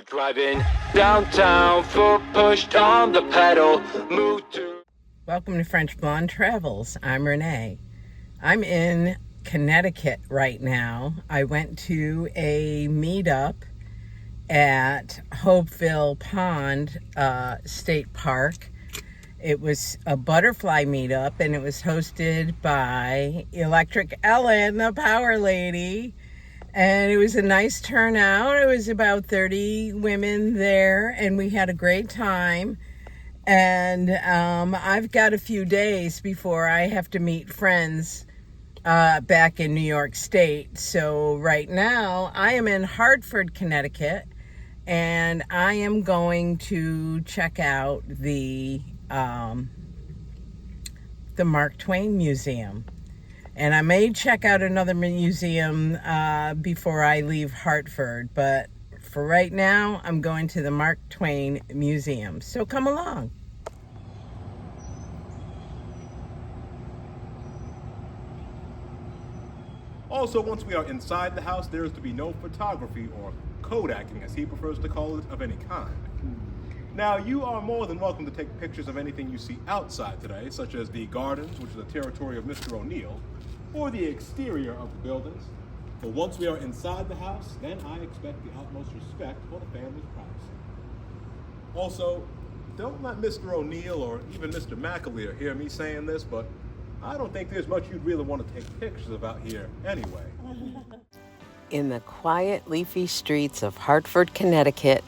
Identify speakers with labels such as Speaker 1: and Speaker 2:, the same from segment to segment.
Speaker 1: Driving downtown, foot pushed on the pedal, moved to...
Speaker 2: Welcome to French Blonde Travels. I'm Renee. I'm in Connecticut right now. I went to a meetup at Hopeville Pond State Park. It was a butterfly meetup, and it was hosted by Electric Ellen, the power lady. And it was a nice turnout. It was about 30 women there, and we had a great time. And I've got a few days before I have to meet friends back in New York State. So right now, I am in Hartford, Connecticut, and I am going to check out the Mark Twain Museum. And I may check out another museum before I leave Hartford, but for right now, I'm going to the Mark Twain Museum. So come along.
Speaker 3: Also, once we are inside the house, there is to be no photography or Kodaking, as he prefers to call it, of any kind. Now, you are more than welcome to take pictures of anything you see outside today, such as the gardens, which is the territory of Mr. O'Neill, or the exterior of the buildings. But once we are inside the house, then I expect the utmost respect for the family's privacy. Also, don't let Mr. O'Neill or even Mr. McAleer hear me saying this, but I don't think there's much you'd really want to take pictures of out here anyway.
Speaker 2: In the quiet, leafy streets of Hartford, Connecticut,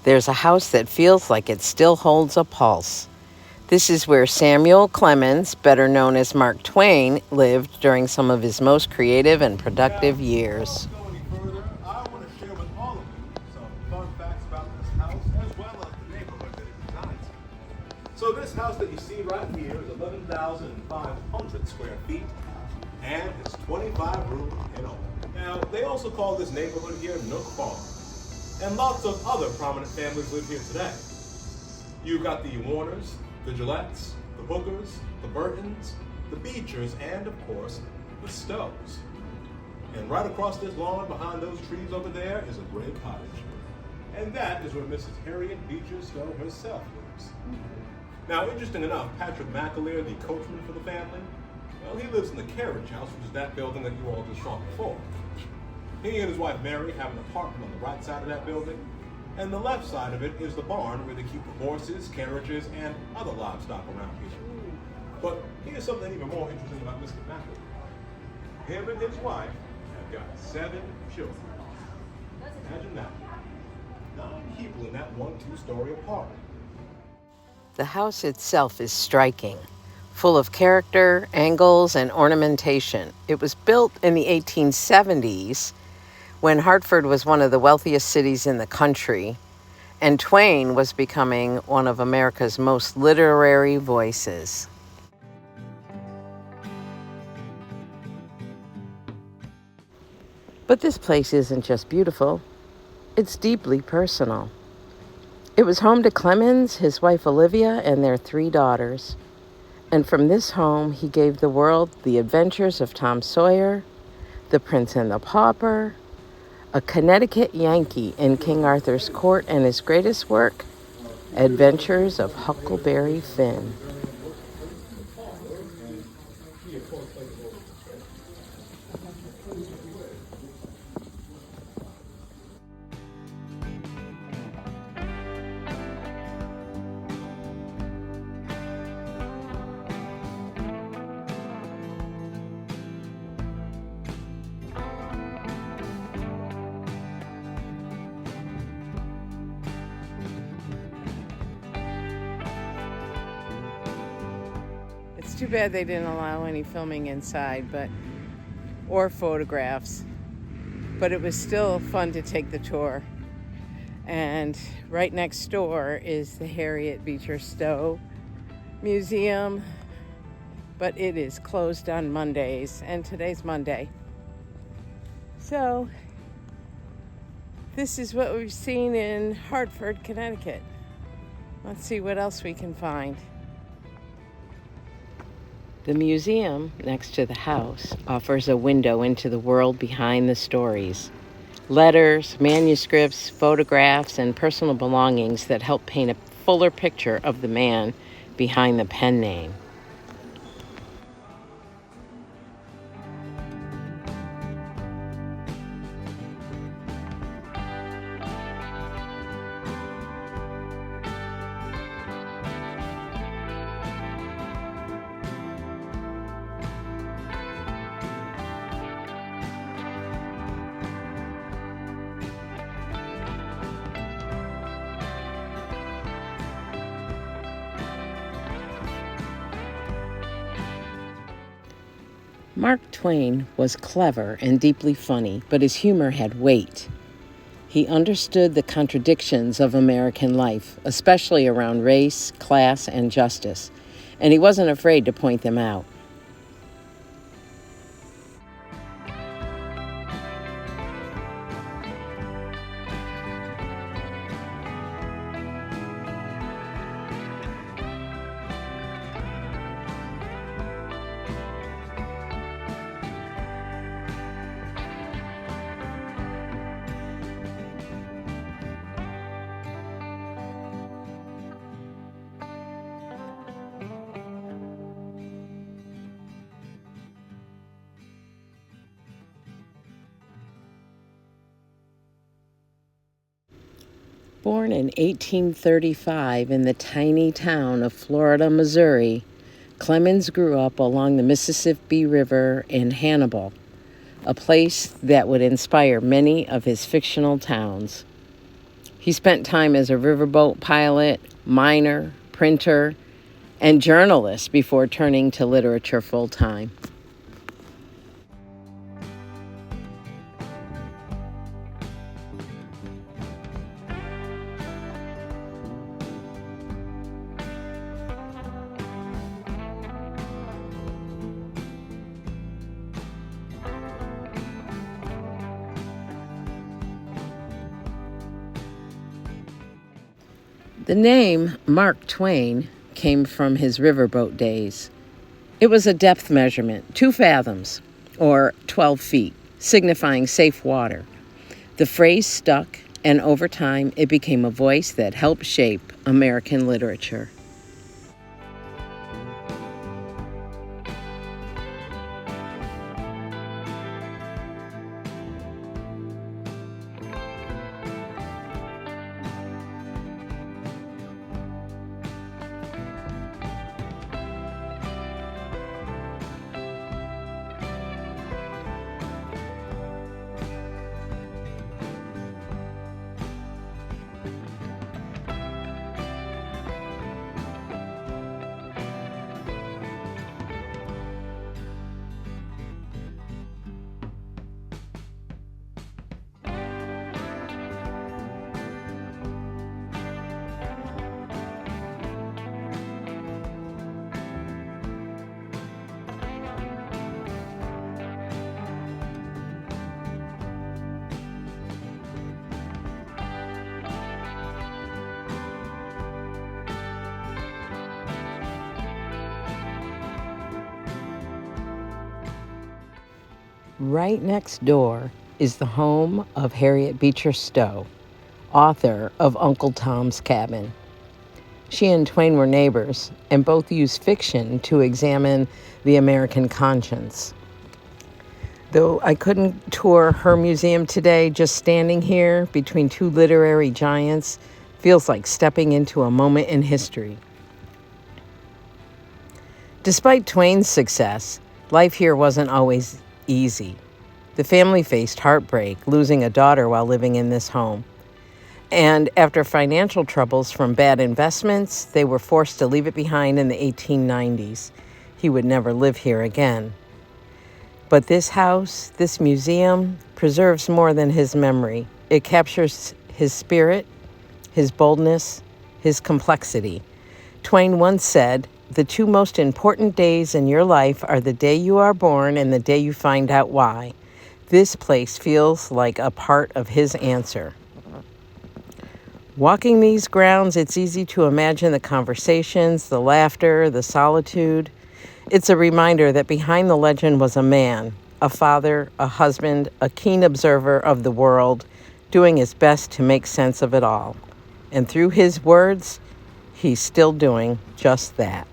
Speaker 2: there's a house that feels like it still holds a pulse. This is where Samuel Clemens, better known as Mark Twain, lived during some of his most creative and productive years.
Speaker 3: Before we go any further, I want to share with all of you some fun facts about this house, as well as the neighborhood that it resides in. So this house that you see right here is 11,500 square feet, and it's 25 rooms in all. Now, they also call this neighborhood here Nook Farm, and lots of other prominent families live here today. You've got the Warners, the Gillettes, the Bookers, the Burtons, the Beechers, and of course, the Stowes. And right across this lawn behind those trees over there is a gray cottage. And that is where Mrs. Harriet Beecher Stowe herself lives. Now, interesting enough, Patrick McAleer, the coachman for the family, well, he lives in the carriage house, which is that building that you all just saw before. He and his wife Mary have an apartment on the right side of that building, and the left side of it is the barn where they keep the horses, carriages, and other livestock around here. But here's something even more interesting about Mr. McAleer. Him and his wife have got 7 children. Imagine that. 9 people in that 2-story apartment.
Speaker 2: The house itself is striking, full of character, angles, and ornamentation. It was built in the 1870s when Hartford was one of the wealthiest cities in the country, and Twain was becoming one of America's most literary voices. But this place isn't just beautiful, it's deeply personal. It was home to Clemens, his wife Olivia, and their 3 daughters. And from this home, he gave the world The Adventures of Tom Sawyer, The Prince and the Pauper, A Connecticut Yankee in King Arthur's Court, and his greatest work, Adventures of Huckleberry Finn. It's too bad they didn't allow any filming inside, or photographs. But it was still fun to take the tour. And right next door is the Harriet Beecher Stowe Museum, but it is closed on Mondays, and today's Monday. So this is what we've seen in Hartford, Connecticut. Let's see what else we can find. The museum next to the house offers a window into the world behind the stories. Letters, manuscripts, photographs, and personal belongings that help paint a fuller picture of the man behind the pen name. Mark Twain was clever and deeply funny, but his humor had weight. He understood the contradictions of American life, especially around race, class, and justice, and he wasn't afraid to point them out. Born in 1835 in the tiny town of Florida, Missouri, Clemens grew up along the Mississippi River in Hannibal, a place that would inspire many of his fictional towns. He spent time as a riverboat pilot, miner, printer, and journalist before turning to literature full-time. The name Mark Twain came from his riverboat days. It was a depth measurement, 2 fathoms, or 12 feet, signifying safe water. The phrase stuck, and over time, it became a voice that helped shape American literature. Right next door is the home of Harriet Beecher Stowe, author of Uncle Tom's Cabin. She and Twain were neighbors, and both used fiction to examine the American conscience. Though I couldn't tour her museum today, just standing here between 2 literary giants feels like stepping into a moment in history. Despite Twain's success, life here wasn't always easy. The family faced heartbreak, losing a daughter while living in this home. And after financial troubles from bad investments, they were forced to leave it behind in the 1890s. He would never live here again. But this house, this museum, preserves more than his memory. It captures his spirit, his boldness, his complexity. Twain once said, "The 2 most important days in your life are the day you are born and the day you find out why." This place feels like a part of his answer. Walking these grounds, it's easy to imagine the conversations, the laughter, the solitude. It's a reminder that behind the legend was a man, a father, a husband, a keen observer of the world, doing his best to make sense of it all. And through his words, he's still doing just that.